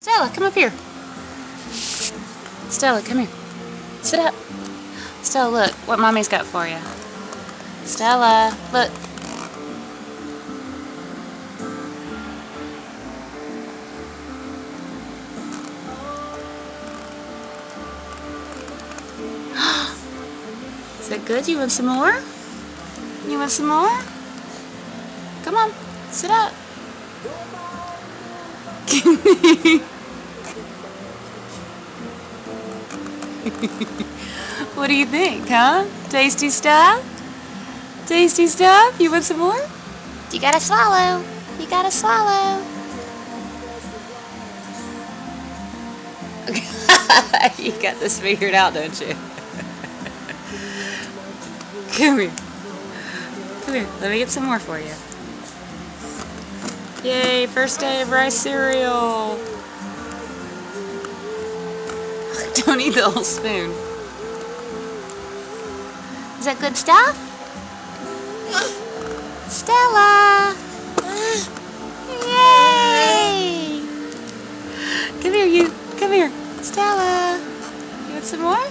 Stella, come up here. Stella, come here. Sit up. Stella, look what Mommy's got for you. Stella, look. Is that good? You want some more? You want some more? Come on, sit up. What do you think, huh? Tasty stuff? Tasty stuff? You want some more? You gotta swallow. You gotta swallow. You got this figured out, don't you? Come here. Come here. Let me get some more for you. Yay, first day of rice cereal. Don't eat the whole spoon. Is that good stuff? Stella! Yay! Come here, you. Come here. Stella. You want some more?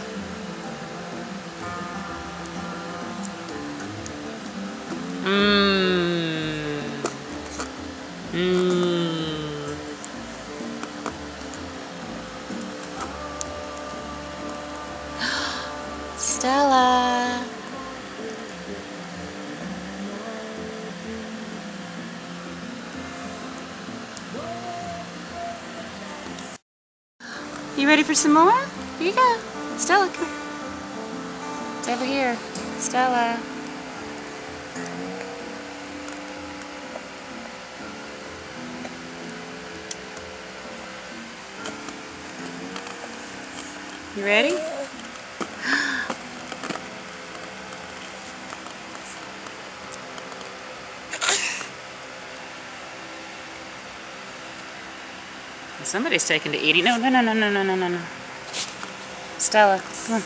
Stella. You ready for some more? Here you go. Stella, come here. It's over here. Stella. You ready? Somebody's taking to eating. No. Stella, come on.